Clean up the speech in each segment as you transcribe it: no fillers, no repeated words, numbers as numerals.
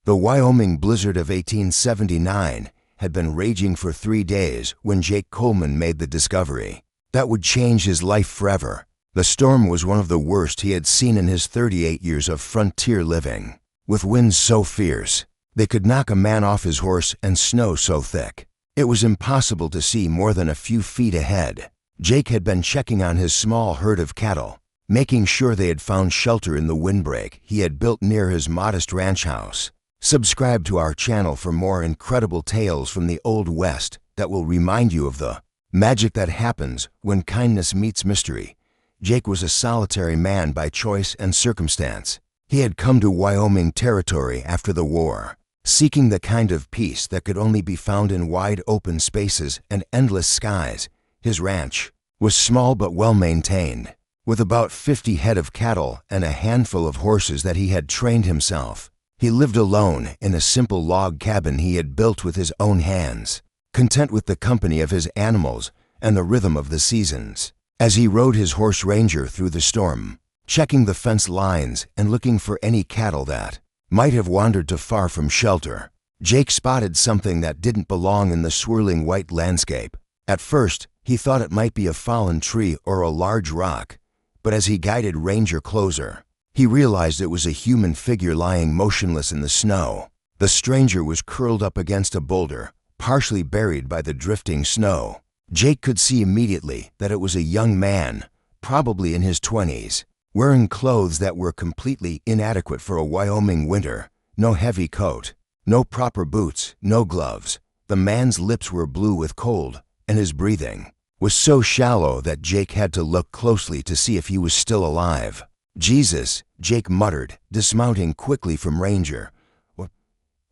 The Wyoming blizzard of 1879 had been raging for 3 days when Jake Coleman made the discovery that would change his life forever. The storm was one of the worst he had seen in his 38 years of frontier living. With winds so fierce, they could knock a man off his horse, and snow so thick, it was impossible to see more than a few feet ahead. Jake had been checking on his small herd of cattle, making sure they had found shelter in the windbreak he had built near his modest ranch house. Subscribe to our channel for more incredible tales from the Old West that will remind you of the magic that happens when kindness meets mystery. Jake was a solitary man by choice and circumstance. He had come to Wyoming territory after the war, seeking the kind of peace that could only be found in wide open spaces and endless skies. His ranch was small but well maintained, with about 50 head of cattle and a handful of horses that he had trained himself. He lived alone in a simple log cabin he had built with his own hands, content with the company of his animals and the rhythm of the seasons. As he rode his horse Ranger through the storm, checking the fence lines and looking for any cattle that might have wandered too far from shelter, Jake spotted something that didn't belong in the swirling white landscape. At first, he thought it might be a fallen tree or a large rock, but as he guided Ranger closer, he realized it was a human figure lying motionless in the snow. The stranger was curled up against a boulder, partially buried by the drifting snow. Jake could see immediately that it was a young man, probably in his 20s, wearing clothes that were completely inadequate for a Wyoming winter. No heavy coat, no proper boots, no gloves. The man's lips were blue with cold, and his breathing was so shallow that Jake had to look closely to see if he was still alive. "Jesus," Jake muttered, dismounting quickly from Ranger. What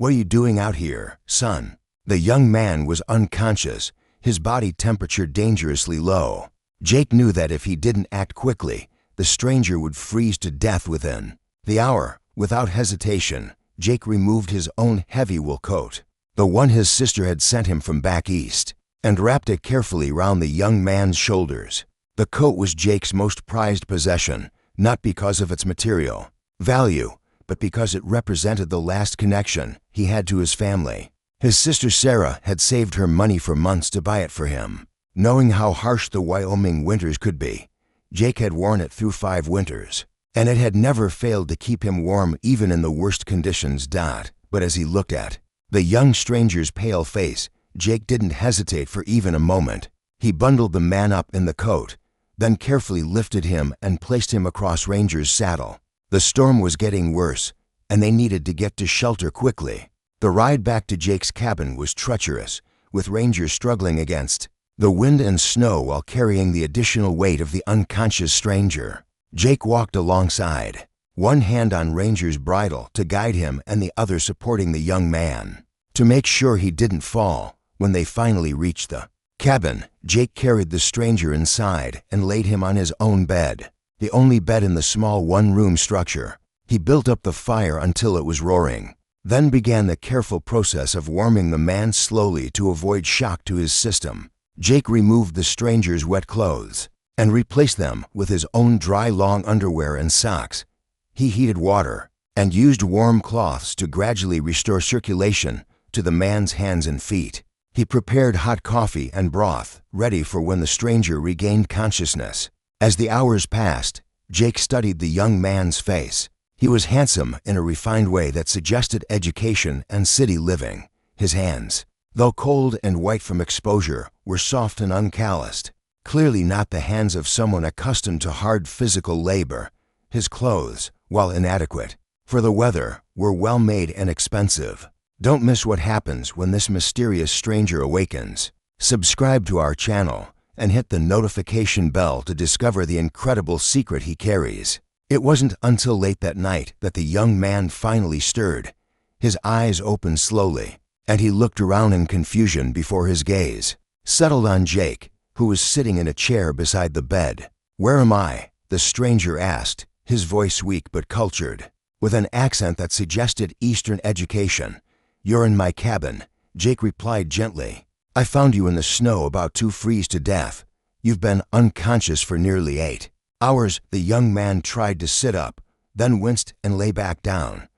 are you doing out here, son?" The young man was unconscious, his body temperature dangerously low. Jake knew that if he didn't act quickly, the stranger would freeze to death within the hour. Without hesitation, Jake removed his own heavy wool coat, the one his sister had sent him from back east, and wrapped it carefully round the young man's shoulders. The coat was Jake's most prized possession, not because of its material value, but because it represented the last connection he had to his family. His sister Sarah had saved her money for months to buy it for him. Knowing how harsh the Wyoming winters could be, Jake had worn it through 5 winters, and it had never failed to keep him warm even in the worst conditions. But as he looked at the young stranger's pale face, Jake didn't hesitate for even a moment. He bundled the man up in the coat, then carefully lifted him and placed him across Ranger's saddle. The storm was getting worse, and they needed to get to shelter quickly. The ride back to Jake's cabin was treacherous, with Ranger struggling against the wind and snow while carrying the additional weight of the unconscious stranger. Jake walked alongside, one hand on Ranger's bridle to guide him and the other supporting the young man, to make sure he didn't fall. When they finally reached the cabin, Jake carried the stranger inside and laid him on his own bed, the only bed in the small one-room structure. He built up the fire until it was roaring, then began the careful process of warming the man slowly to avoid shock to his system. Jake removed the stranger's wet clothes and replaced them with his own dry long underwear and socks. He heated water and used warm cloths to gradually restore circulation to the man's hands and feet. He prepared hot coffee and broth, ready for when the stranger regained consciousness. As the hours passed, Jake studied the young man's face. He was handsome in a refined way that suggested education and city living. His hands, though cold and white from exposure, were soft and uncalloused, clearly not the hands of someone accustomed to hard physical labor. His clothes, while inadequate for the weather, were well made and expensive. Don't miss what happens when this mysterious stranger awakens. Subscribe to our channel and hit the notification bell to discover the incredible secret he carries. It wasn't until late that night that the young man finally stirred. His eyes opened slowly, and he looked around in confusion before his gaze settled on Jake, who was sitting in a chair beside the bed. "Where am I?" the stranger asked, his voice weak but cultured, with an accent that suggested Eastern education. "You're in my cabin," Jake replied gently. "I found you in the snow about to freeze to death. You've been unconscious for nearly 8 hours." The young man tried to sit up, then winced and lay back down.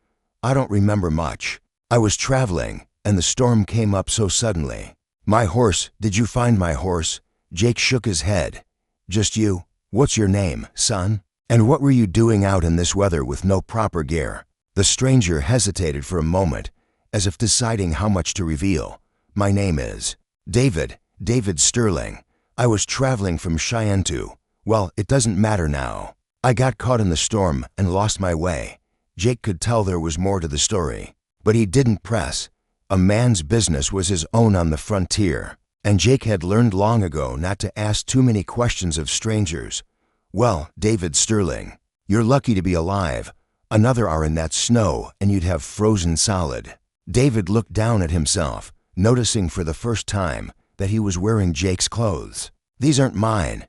"I don't remember much," I was traveling, and the storm came up so suddenly. My horse, did you find my horse? Jake shook his head. Just you? What's your name, son? And what were you doing out in this weather with no proper gear? The stranger hesitated for a moment, as if deciding how much to reveal. My name is David Sterling. I was traveling from Cheyenne to, well, it doesn't matter now. I got caught in the storm and lost my way. Jake could tell there was more to the story, but he didn't press. A man's business was his own on the frontier, and Jake had learned long ago not to ask too many questions of strangers. Well, David Sterling, you're lucky to be alive. Another hour in that snow and you'd have frozen solid. David looked down at himself, noticing for the first time that he was wearing Jake's clothes. These aren't mine.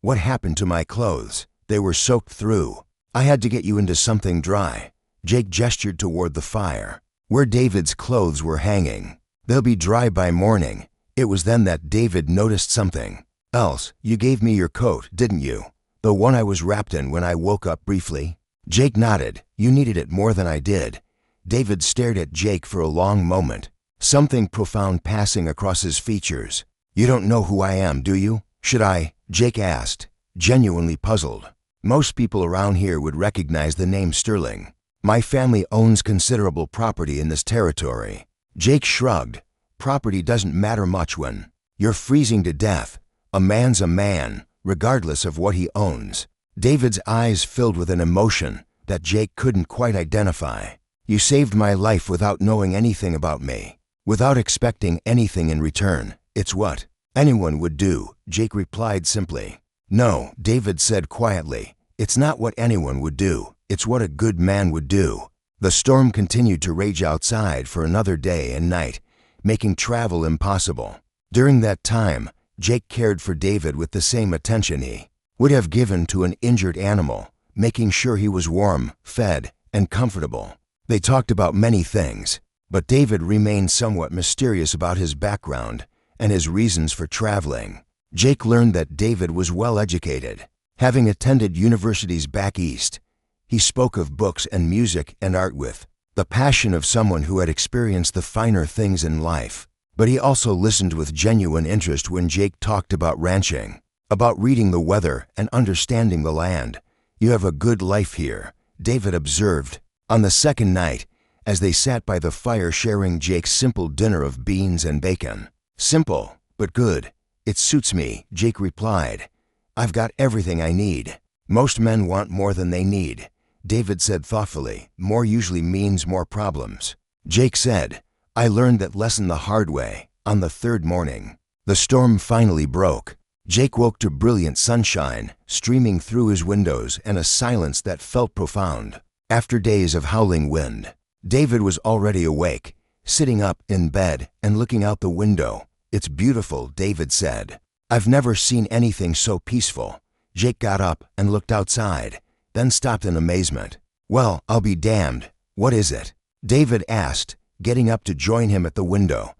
What happened to my clothes? They were soaked through. I had to get you into something dry. Jake gestured toward the fire, where David's clothes were hanging. They'll be dry by morning. It was then that David noticed something else. You gave me your coat, didn't you? The one I was wrapped in when I woke up briefly? Jake nodded. You needed it more than I did. David stared at Jake for a long moment, something profound passing across his features. You don't know who I am, do you? Should I? Jake asked, genuinely puzzled. Most people around here would recognize the name Sterling. My family owns considerable property in this territory. Jake shrugged. Property doesn't matter much when you're freezing to death. A man's a man, regardless of what he owns. David's eyes filled with an emotion that Jake couldn't quite identify. You saved my life without knowing anything about me, without expecting anything in return. It's what anyone would do, Jake replied simply. No, David said quietly. It's not what anyone would do. It's what a good man would do. The storm continued to rage outside for another day and night, making travel impossible. During that time, Jake cared for David with the same attention he would have given to an injured animal, making sure he was warm, fed, and comfortable. They talked about many things, but David remained somewhat mysterious about his background and his reasons for traveling. Jake learned that David was well educated, having attended universities back east. He spoke of books and music and art with the passion of someone who had experienced the finer things in life. But he also listened with genuine interest when Jake talked about ranching, about reading the weather and understanding the land. You have a good life here, David observed. On the second night, as they sat by the fire sharing Jake's simple dinner of beans and bacon. Simple, but good. It suits me, Jake replied. I've got everything I need. Most men want more than they need, David said thoughtfully. More usually means more problems. Jake said, I learned that lesson the hard way. On the third morning, the storm finally broke. Jake woke to brilliant sunshine streaming through his windows and a silence that felt profound. After days of howling wind, David was already awake, sitting up in bed and looking out the window. It's beautiful, David said. I've never seen anything so peaceful. Jake got up and looked outside, then stopped in amazement. Well, I'll be damned. What is it? David asked, getting up to join him at the window.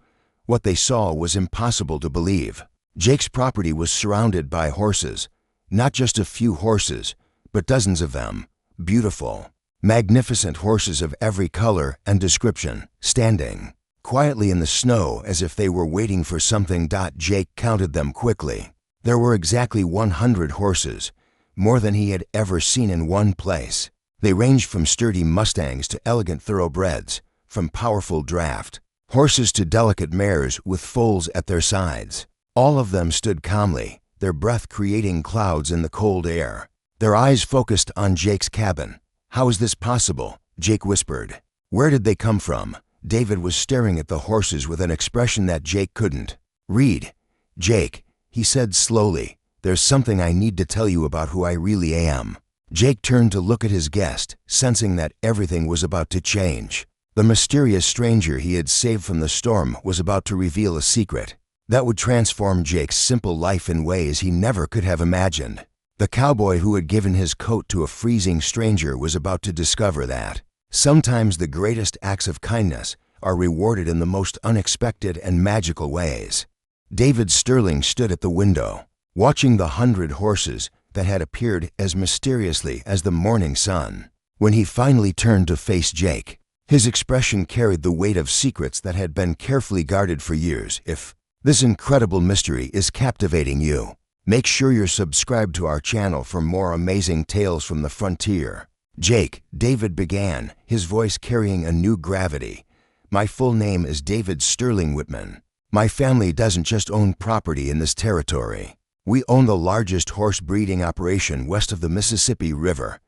What they saw was impossible to believe. Jake's property was surrounded by horses. Not just a few horses, but dozens of them. Beautiful, magnificent horses of every color and description, standing quietly in the snow as if they were waiting for something. Jake counted them quickly. There were exactly 100 horses, more than he had ever seen in one place. They ranged from sturdy Mustangs to elegant thoroughbreds, from powerful draft horses to delicate mares with foals at their sides. All of them stood calmly, their breath creating clouds in the cold air. Their eyes focused on Jake's cabin. How is this possible? Jake whispered. Where did they come from? David was staring at the horses with an expression that Jake couldn't read. Jake, he said slowly, there's something I need to tell you about who I really am. Jake turned to look at his guest, sensing that everything was about to change. The mysterious stranger he had saved from the storm was about to reveal a secret that would transform Jake's simple life in ways he never could have imagined. The cowboy who had given his coat to a freezing stranger was about to discover that sometimes the greatest acts of kindness are rewarded in the most unexpected and magical ways. David Sterling stood at the window, watching the 100 horses that had appeared as mysteriously as the morning sun. When he finally turned to face Jake, His expression carried the weight of secrets that had been carefully guarded for years. If this incredible mystery is captivating you, make sure you're subscribed to our channel for more amazing tales from the frontier. Jake, David began, his voice carrying a new gravity. My full name is David Sterling Whitman. My family doesn't just own property in this territory. We own the largest horse breeding operation west of the Mississippi River.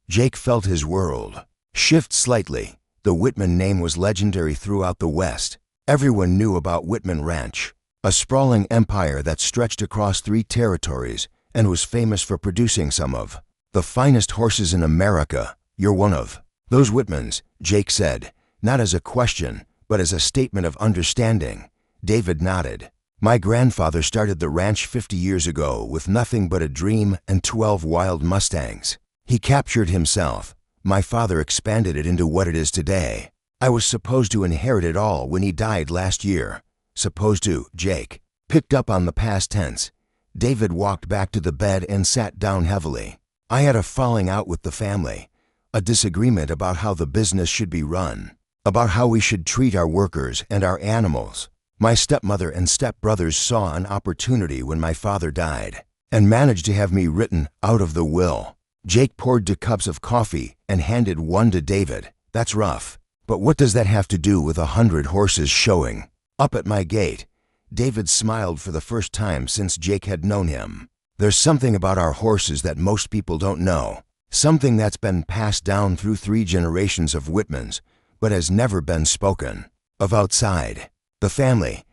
Jake felt his world shift slightly. The Whitman name was legendary throughout the West. Everyone knew about Whitman Ranch, a sprawling empire that stretched across 3 territories and was famous for producing some of the finest horses in America. You're one of those Whitmans, Jake said, not as a question, but as a statement of understanding. David nodded. My grandfather started the ranch 50 years ago with nothing but a dream and 12 wild Mustangs. He captured himself. My father expanded it into what it is today. I was supposed to inherit it all when he died last year. Supposed to, Jake picked up on the past tense. David walked back to the bed and sat down heavily. I had a falling out with the family, a disagreement about how the business should be run, about how we should treat our workers and our animals. My stepmother and stepbrothers saw an opportunity when my father died and managed to have me written out of the will. Jake poured 2 cups of coffee and handed one to David. That's rough. But what does that have to do with 100 horses showing up at my gate? David smiled for the first time since Jake had known him. There's something about our horses that most people don't know. Something that's been passed down through 3 generations of Whitmans, but has never been spoken of outside the family.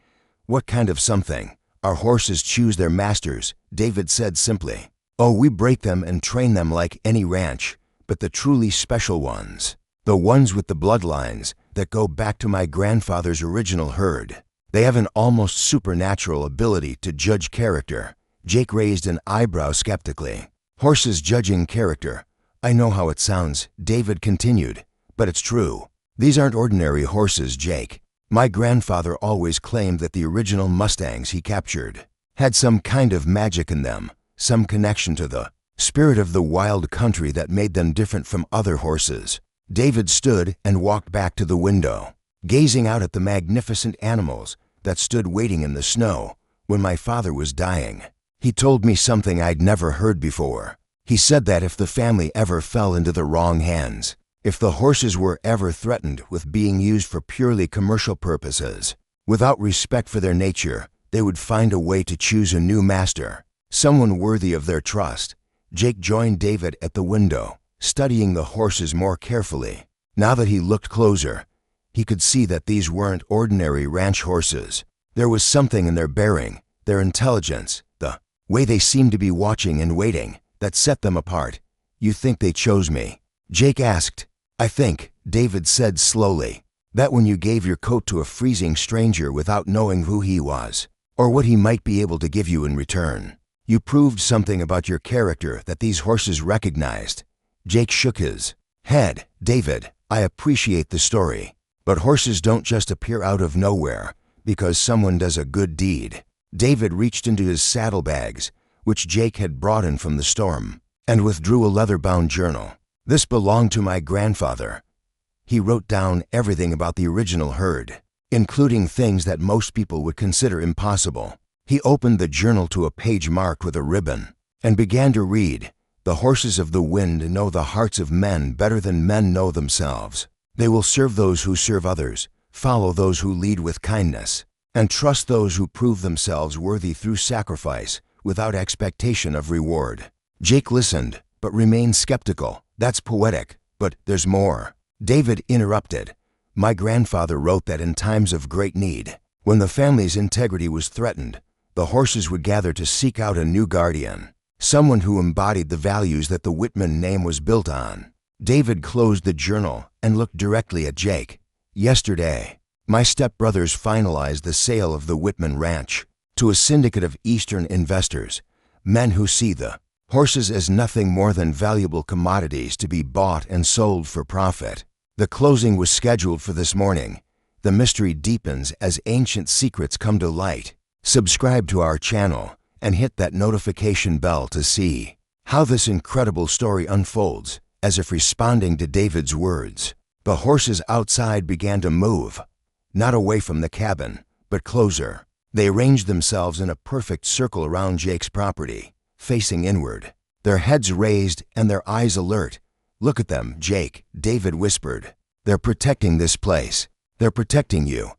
What kind of something? Our horses choose their masters, David said simply. Oh, we break them and train them like any ranch, but the truly special ones, the ones with the bloodlines that go back to my grandfather's original herd, they have an almost supernatural ability to judge character. Jake raised an eyebrow skeptically. Horses judging character. I know how it sounds, David continued, but it's true. These aren't ordinary horses, Jake. My grandfather always claimed that the original Mustangs he captured had some kind of magic in them, some connection to the spirit of the wild country that made them different from other horses. David stood and walked back to the window, gazing out at the magnificent animals that stood waiting in the snow when my father was dying. He told me something I'd never heard before. He said that if the family ever fell into the wrong hands, if the horses were ever threatened with being used for purely commercial purposes, without respect for their nature, they would find a way to choose a new master, someone worthy of their trust. Jake joined David at the window, studying the horses more carefully. Now that he looked closer, he could see that these weren't ordinary ranch horses. There was something in their bearing, their intelligence, the way they seemed to be watching and waiting, that set them apart. You think they chose me? Jake asked. I think, David said slowly, that when you gave your coat to a freezing stranger without knowing who he was, or what he might be able to give you in return, you proved something about your character that these horses recognized. Jake shook his head. David, I appreciate the story, but horses don't just appear out of nowhere because someone does a good deed. David reached into his saddlebags, which Jake had brought in from the storm, and withdrew a leather-bound journal. This belonged to my grandfather. He wrote down everything about the original herd, including things that most people would consider impossible. He opened the journal to a page marked with a ribbon and began to read. The horses of the wind know the hearts of men better than men know themselves. They will serve those who serve others, follow those who lead with kindness, and trust those who prove themselves worthy through sacrifice without expectation of reward. Jake listened, but remained skeptical. That's poetic, but there's more. David interrupted. My grandfather wrote that in times of great need, when the family's integrity was threatened, the horses would gather to seek out a new guardian, someone who embodied the values that the Whitman name was built on. David closed the journal and looked directly at Jake. Yesterday, my stepbrothers finalized the sale of the Whitman Ranch to a syndicate of Eastern investors, men who see the horses as nothing more than valuable commodities to be bought and sold for profit. The closing was scheduled for this morning. The mystery deepens as ancient secrets come to light. Subscribe to our channel and hit that notification bell to see how this incredible story unfolds, as if responding to David's words. The horses outside began to move, not away from the cabin, but closer. They arranged themselves in a perfect circle around Jake's property, facing inward, their heads raised and their eyes alert. "Look at them, Jake," David whispered. "They're protecting this place. They're protecting you."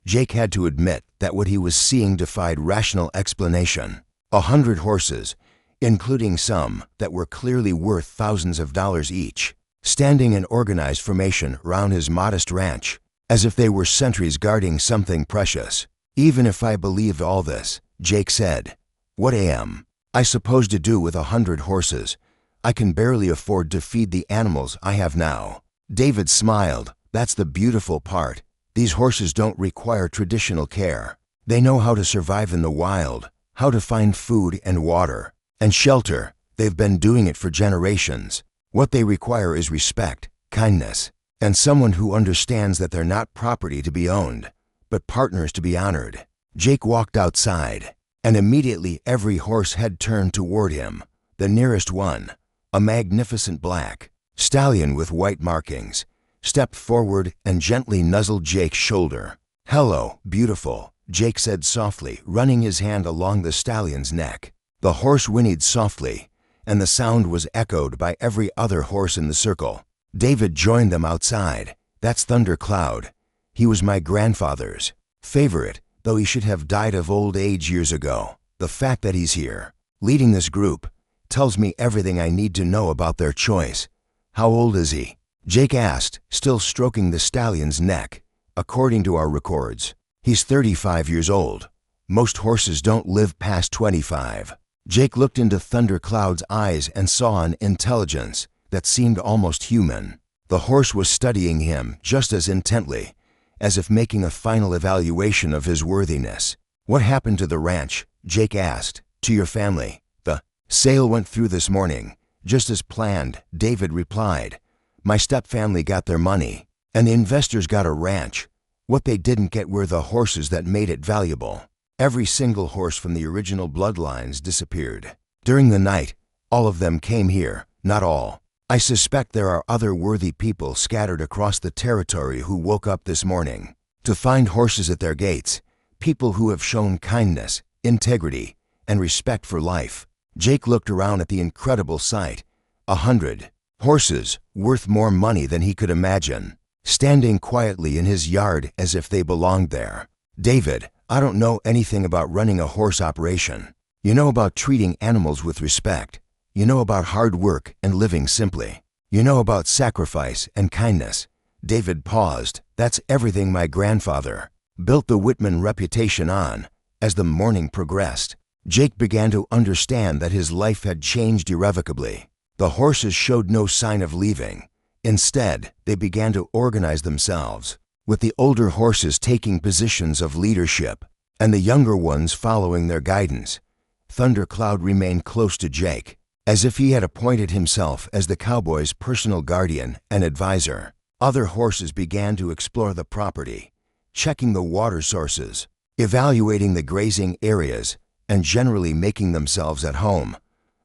Jake had to admit that what he was seeing defied rational explanation. 100 horses, including some that were clearly worth thousands of dollars each, standing in organized formation round his modest ranch, as if they were sentries guarding something precious. "Even if I believe all this," Jake said, "what am I supposed to do with 100 horses? I can barely afford to feed the animals I have now." David smiled. "That's the beautiful part. These horses don't require traditional care. They know how to survive in the wild, how to find food and water and shelter. They've been doing it for generations. What they require is respect, kindness, and someone who understands that they're not property to be owned, but partners to be honored." Jake walked outside, and immediately every horse head turned toward him. The nearest one, a magnificent black stallion with white markings, stepped forward and gently nuzzled Jake's shoulder. "Hello, beautiful," Jake said softly, running his hand along the stallion's neck. The horse whinnied softly, and the sound was echoed by every other horse in the circle. David joined them outside. "That's Thundercloud. He was my grandfather's favorite, though he should have died of old age years ago. The fact that he's here, leading this group, tells me everything I need to know about their choice." "How old is he?" Jake asked, still stroking the stallion's neck. "According to our records, he's 35 years old. Most horses don't live past 25. Jake looked into Thundercloud's eyes and saw an intelligence that seemed almost human. The horse was studying him just as intently, as if making a final evaluation of his worthiness. "What happened to the ranch?" Jake asked. "To your family?" "The sale went through this morning, just as planned," David replied. "My stepfamily got their money, and the investors got a ranch. What they didn't get were the horses that made it valuable. Every single horse from the original bloodlines disappeared. During the night, all of them came here, not all. I suspect there are other worthy people scattered across the territory who woke up this morning to find horses at their gates, people who have shown kindness, integrity, and respect for life." Jake looked around at the incredible sight. 100 horses, worth more money than he could imagine, standing quietly in his yard as if they belonged there. "David, I don't know anything about running a horse operation. You know about treating animals with respect. You know about hard work and living simply. You know about sacrifice and kindness." David paused. "That's everything my grandfather built the Whitman reputation on." As the morning progressed, Jake began to understand that his life had changed irrevocably. The horses showed no sign of leaving. Instead, they began to organize themselves, with the older horses taking positions of leadership and the younger ones following their guidance. Thundercloud remained close to Jake, as if he had appointed himself as the cowboy's personal guardian and advisor. Other horses began to explore the property, checking the water sources, evaluating the grazing areas, and generally making themselves at home.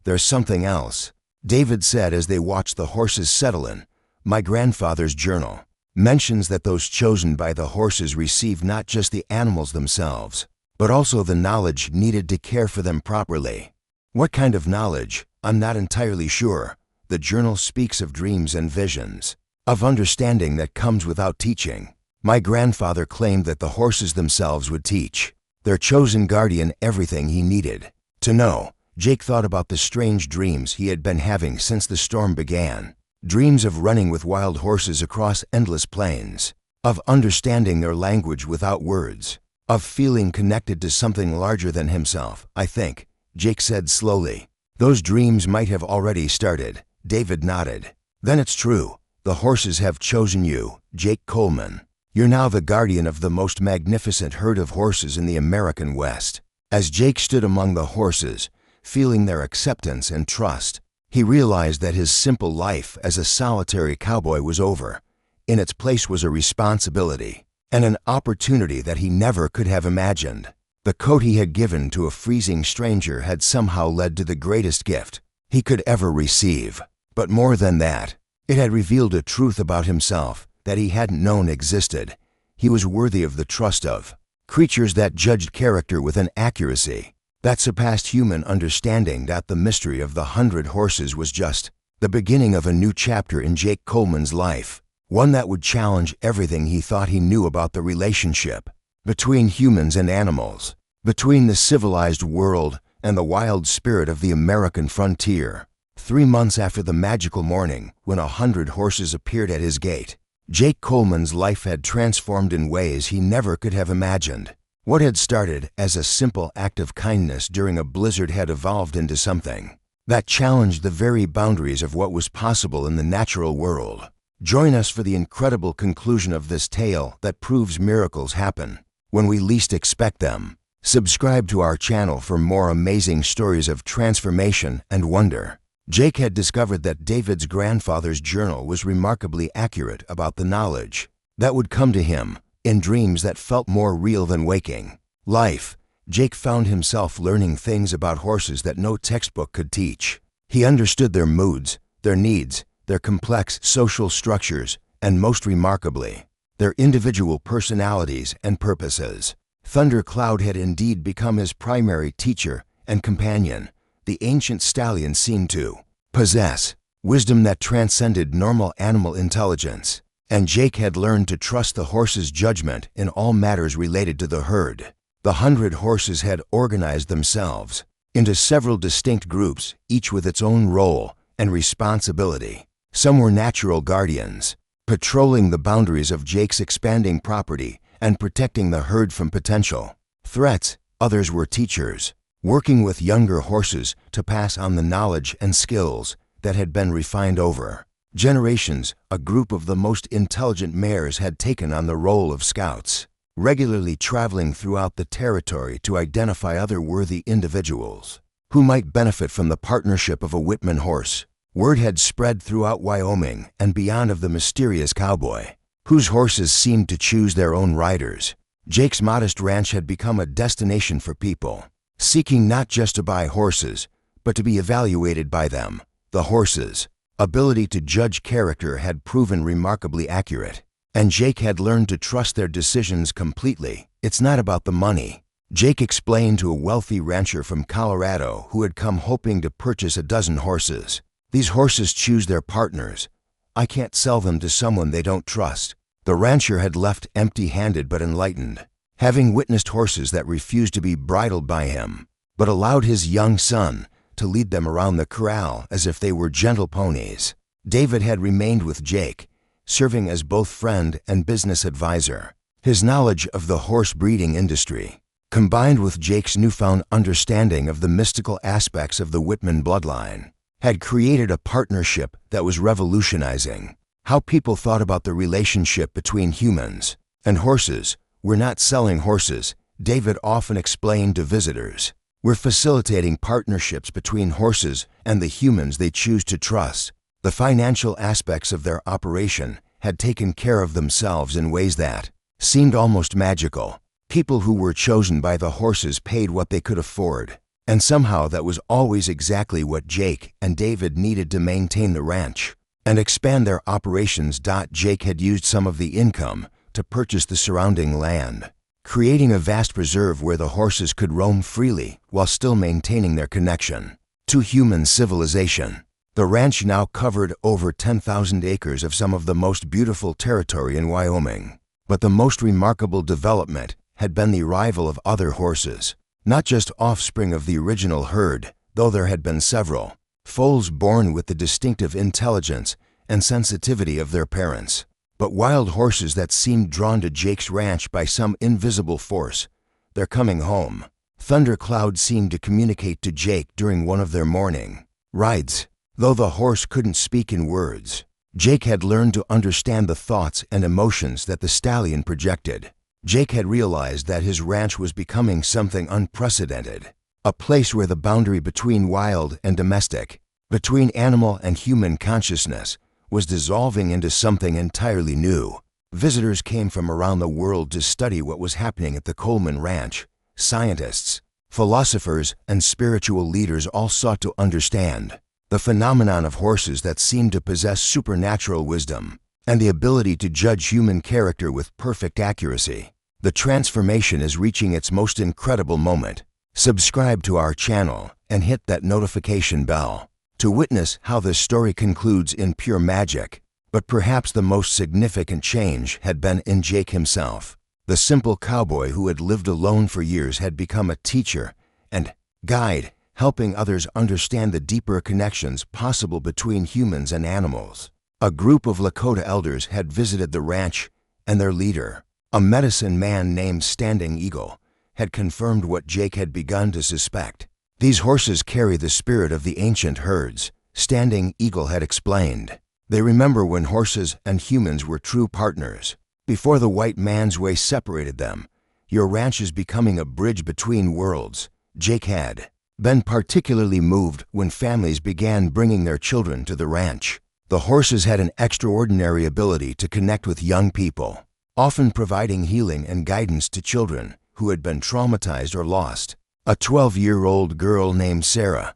"There's something else," David said as they watched the horses settle in. "My grandfather's journal mentions that those chosen by the horses receive not just the animals themselves, but also the knowledge needed to care for them properly." "What kind of knowledge?" "I'm not entirely sure. The journal speaks of dreams and visions, of understanding that comes without teaching. My grandfather claimed that the horses themselves would teach their chosen guardian everything he needed to know." Jake thought about the strange dreams he had been having since the storm began. Dreams of running with wild horses across endless plains, of understanding their language without words, of feeling connected to something larger than himself. "I think," Jake said slowly, "those dreams might have already started." David nodded. "Then it's true. The horses have chosen you, Jake Coleman. You're now the guardian of the most magnificent herd of horses in the American West." As Jake stood among the horses, feeling their acceptance and trust, he realized that his simple life as a solitary cowboy was over. In its place was a responsibility and an opportunity that he never could have imagined. The coat he had given to a freezing stranger had somehow led to the greatest gift he could ever receive. But more than that, it had revealed a truth about himself that he hadn't known existed. He was worthy of the trust of creatures that judged character with an accuracy that surpassed human understanding. That the mystery of the 100 horses was just the beginning of a new chapter in Jake Coleman's life, one that would challenge everything he thought he knew about the relationship between humans and animals, between the civilized world and the wild spirit of the American frontier. 3 months after the magical morning when 100 horses appeared at his gate, Jake Coleman's life had transformed in ways he never could have imagined. What had started as a simple act of kindness during a blizzard had evolved into something that challenged the very boundaries of what was possible in the natural world. Join us for the incredible conclusion of this tale that proves miracles happen when we least expect them. Subscribe to our channel for more amazing stories of transformation and wonder. Jake had discovered that David's grandfather's journal was remarkably accurate about the knowledge that would come to him in dreams that felt more real than waking life. Jake found himself learning things about horses that no textbook could teach. He understood their moods, their needs, their complex social structures, and most remarkably, their individual personalities and purposes. Thundercloud had indeed become his primary teacher and companion. The ancient stallion seemed to possess wisdom that transcended normal animal intelligence, and Jake had learned to trust the horse's judgment in all matters related to the herd. The 100 horses had organized themselves into several distinct groups, each with its own role and responsibility. Some were natural guardians, patrolling the boundaries of Jake's expanding property and protecting the herd from potential threats. Others were teachers, working with younger horses to pass on the knowledge and skills that had been refined over generations. A group of the most intelligent mares had taken on the role of scouts, regularly traveling throughout the territory to identify other worthy individuals who might benefit from the partnership of a Whitman horse. Word had spread throughout Wyoming and beyond of the mysterious Cowboy, whose horses seemed to choose their own riders. Jake's modest ranch had become a destination for people seeking not just to buy horses, but to be evaluated by them. The horses' ability to judge character had proven remarkably accurate, and Jake had learned to trust their decisions completely. It's not about the money, Jake explained to a wealthy rancher from Colorado who had come hoping to purchase a dozen horses. These horses choose their partners. I can't sell them to someone they don't trust. The rancher had left empty-handed but enlightened, having witnessed horses that refused to be bridled by him, but allowed his young son to lead them around the corral as if they were gentle ponies. David had remained with Jake, serving as both friend and business advisor. His knowledge of the horse breeding industry, combined with Jake's newfound understanding of the mystical aspects of the Whitman bloodline, had created a partnership that was revolutionizing how people thought about the relationship between humans and horses. We're not selling horses, David often explained to visitors. We're facilitating partnerships between horses and the humans they choose to trust. The financial aspects of their operation had taken care of themselves in ways that seemed almost magical. People who were chosen by the horses paid what they could afford, and somehow that was always exactly what Jake and David needed to maintain the ranch and expand their operations. Jake had used some of the income to purchase the surrounding land, creating a vast preserve where the horses could roam freely while still maintaining their connection to human civilization. The ranch now covered over 10,000 acres of some of the most beautiful territory in Wyoming. But the most remarkable development had been the arrival of other horses, not just offspring of the original herd, though there had been several, foals born with the distinctive intelligence and sensitivity of their parents, but wild horses that seemed drawn to Jake's ranch by some invisible force. They're coming home, Thundercloud seemed to communicate to Jake during one of their morning rides. Though the horse couldn't speak in words, Jake had learned to understand the thoughts and emotions that the stallion projected. Jake had realized that his ranch was becoming something unprecedented, a place where the boundary between wild and domestic, between animal and human consciousness, was dissolving into something entirely new. Visitors came from around the world to study what was happening at the Coleman Ranch. Scientists, philosophers, and spiritual leaders all sought to understand the phenomenon of horses that seemed to possess supernatural wisdom. and the ability to judge human character with perfect accuracy. The transformation is reaching its most incredible moment. Subscribe to our channel and hit that notification bell to witness how this story concludes in pure magic. But perhaps the most significant change had been in Jake himself. The simple cowboy who had lived alone for years had become a teacher and guide, helping others understand the deeper connections possible between humans and animals. A group of Lakota elders had visited the ranch, and their leader, a medicine man named Standing Eagle, had confirmed what Jake had begun to suspect. These horses carry the spirit of the ancient herds, Standing Eagle had explained. They remember when horses and humans were true partners. Before the white man's way separated them, your ranch is becoming a bridge between worlds. Jake had been particularly moved when families began bringing their children to the ranch. The horses had an extraordinary ability to connect with young people, often providing healing and guidance to children who had been traumatized or lost. A 12-year-old girl named Sarah,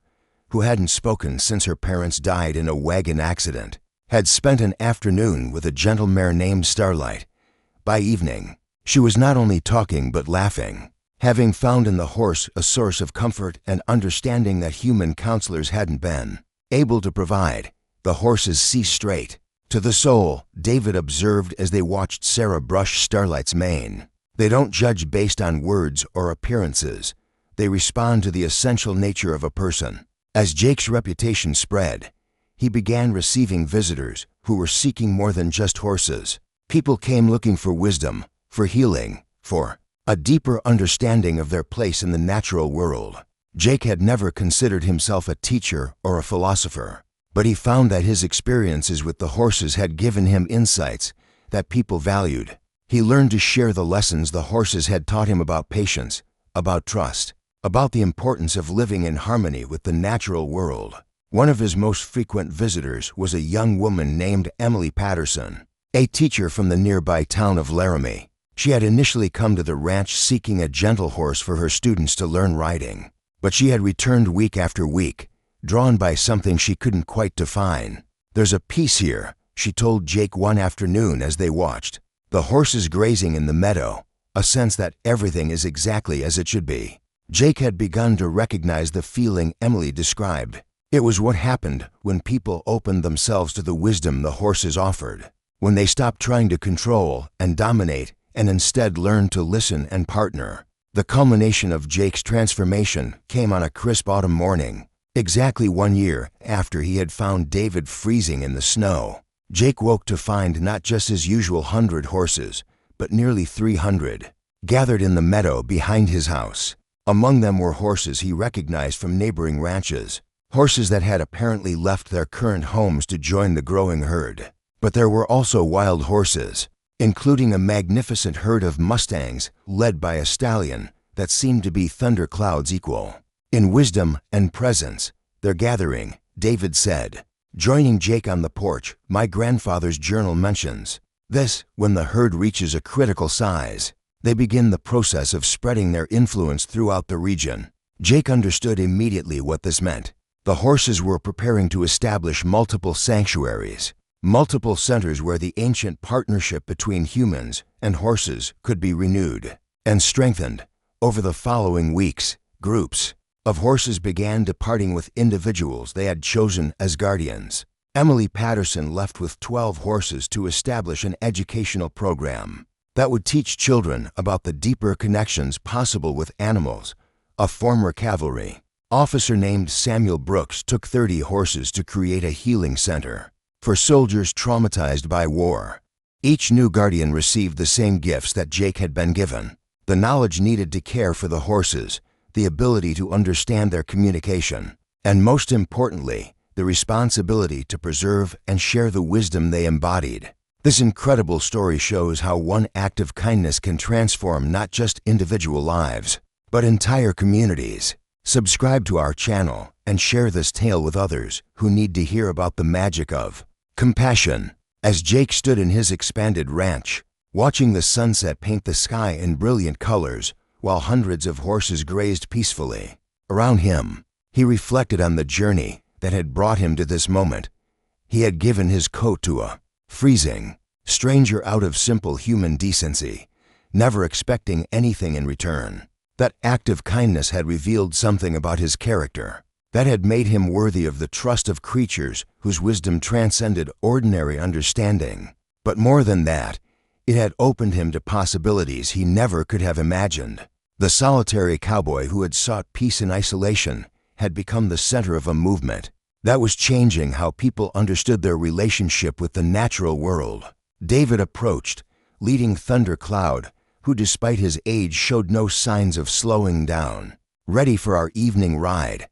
who hadn't spoken since her parents died in a wagon accident, had spent an afternoon with a gentle mare named Starlight. By evening, she was not only talking but laughing, having found in the horse a source of comfort and understanding that human counselors hadn't been able to provide. The horses see straight to the soul, David observed as they watched Sarah brush Starlight's mane. They don't judge based on words or appearances. They respond to the essential nature of a person. As Jake's reputation spread, he began receiving visitors who were seeking more than just horses. People came looking for wisdom, for healing, for a deeper understanding of their place in the natural world. Jake had never considered himself a teacher or a philosopher, but he found that his experiences with the horses had given him insights that people valued. He learned to share the lessons the horses had taught him about patience, about trust, about the importance of living in harmony with the natural world. One of his most frequent visitors was a young woman named Emily Patterson, a teacher from the nearby town of Laramie. She had initially come to the ranch seeking a gentle horse for her students to learn riding, but she had returned week after week, drawn by something she couldn't quite define. "There's a peace here," she told Jake one afternoon as they watched the horses grazing in the meadow, a sense that everything is exactly as it should be. Jake had begun to recognize the feeling Emily described. It was what happened when people opened themselves to the wisdom the horses offered, when they stopped trying to control and dominate and instead learned to listen and partner. The culmination of Jake's transformation came on a crisp autumn morning, exactly 1 year after he had found David freezing in the snow. Jake woke to find not just his usual 100 horses, but nearly 300, gathered in the meadow behind his house. Among them were horses he recognized from neighboring ranches, horses that had apparently left their current homes to join the growing herd. But there were also wild horses, including a magnificent herd of Mustangs led by a stallion that seemed to be thunderclouds equal. In wisdom and presence, their gathering, David said, joining Jake on the porch, "My grandfather's journal mentions this: when the herd reaches a critical size, they begin the process of spreading their influence throughout the region." Jake understood immediately what this meant. The horses were preparing to establish multiple sanctuaries, multiple centers where the ancient partnership between humans and horses could be renewed and strengthened. Over the following weeks, groups of horses began departing with individuals they had chosen as guardians. Emily Patterson left with 12 horses to establish an educational program that would teach children about the deeper connections possible with animals. A former cavalry officer named Samuel Brooks took 30 horses to create a healing center for soldiers traumatized by war. Each new guardian received the same gifts that Jake had been given: the knowledge needed to care for the horses, the ability to understand their communication, and most importantly, the responsibility to preserve and share the wisdom they embodied. This incredible story shows how one act of kindness can transform not just individual lives, but entire communities. Subscribe to our channel and share this tale with others who need to hear about the magic of compassion. As Jake stood in his expanded ranch, watching the sunset paint the sky in brilliant colors while hundreds of horses grazed peacefully around him, he reflected on the journey that had brought him to this moment. He had given his coat to a freezing, stranger out of simple human decency, never expecting anything in return. That act of kindness had revealed something about his character that had made him worthy of the trust of creatures whose wisdom transcended ordinary understanding. But more than that, it had opened him to possibilities he never could have imagined. The solitary cowboy who had sought peace in isolation had become the center of a movement that was changing how people understood their relationship with the natural world. David approached, leading Thundercloud, who despite his age showed no signs of slowing down. "Ready for our evening ride?"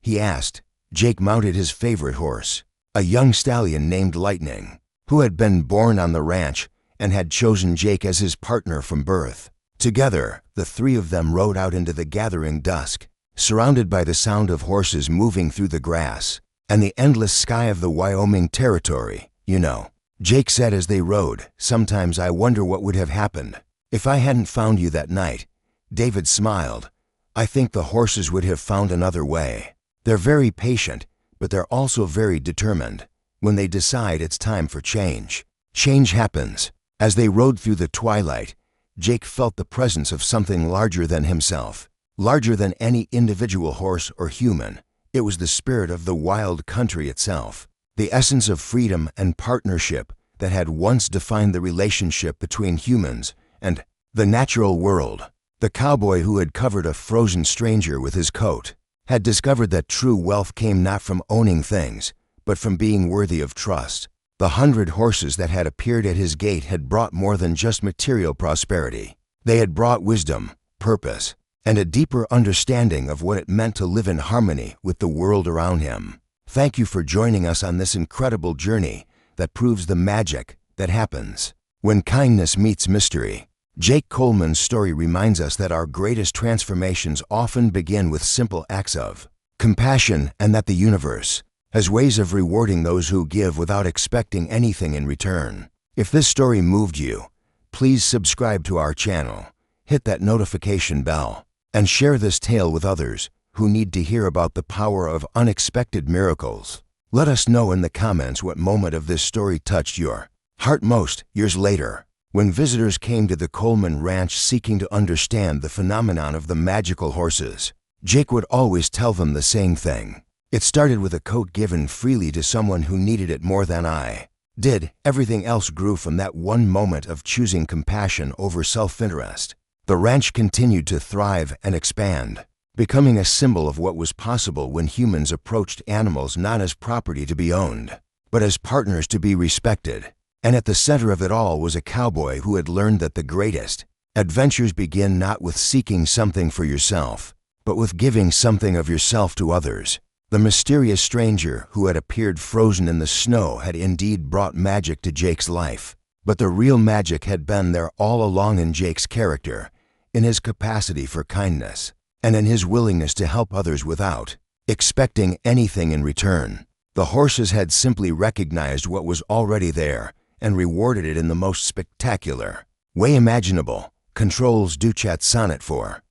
he asked. Jake mounted his favorite horse, a young stallion named Lightning, who had been born on the ranch and had chosen Jake as his partner from birth. Together, the three of them rode out into the gathering dusk, surrounded by the sound of horses moving through the grass and the endless sky of the Wyoming territory. "You know," Jake said as they rode, "sometimes I wonder what would have happened if I hadn't found you that night." David smiled. "I think the horses would have found another way. They're very patient, but they're also very determined. When they decide it's time for change, change happens." As they rode through the twilight, Jake felt the presence of something larger than himself, larger than any individual horse or human. It was the spirit of the wild country itself, the essence of freedom and partnership that had once defined the relationship between humans and the natural world. The cowboy who had covered a frozen stranger with his coat had discovered that true wealth came not from owning things, but from being worthy of trust. The 100 horses that had appeared at his gate had brought more than just material prosperity. They had brought wisdom, purpose, and a deeper understanding of what it meant to live in harmony with the world around him. Thank you for joining us on this incredible journey that proves the magic that happens when kindness meets mystery. Jake Coleman's story reminds us that our greatest transformations often begin with simple acts of compassion, and that the universe has ways of rewarding those who give without expecting anything in return. If this story moved you, please subscribe to our channel, hit that notification bell, and share this tale with others who need to hear about the power of unexpected miracles. Let us know in the comments what moment of this story touched your heart most. Years later, when visitors came to the Coleman Ranch seeking to understand the phenomenon of the magical horses, Jake would always tell them the same thing. "It started with a coat given freely to someone who needed it more than I did. Everything else grew from that one moment of choosing compassion over self-interest." The ranch continued to thrive and expand, becoming a symbol of what was possible when humans approached animals not as property to be owned, but as partners to be respected. And at the center of it all was a cowboy who had learned that the greatest adventures begin not with seeking something for yourself, but with giving something of yourself to others. The mysterious stranger who had appeared frozen in the snow had indeed brought magic to Jake's life, but the real magic had been there all along in Jake's character, in his capacity for kindness, and in his willingness to help others without expecting anything in return. The horses had simply recognized what was already there and rewarded it in the most spectacular way imaginable. Controls Duchat Sonnet 4.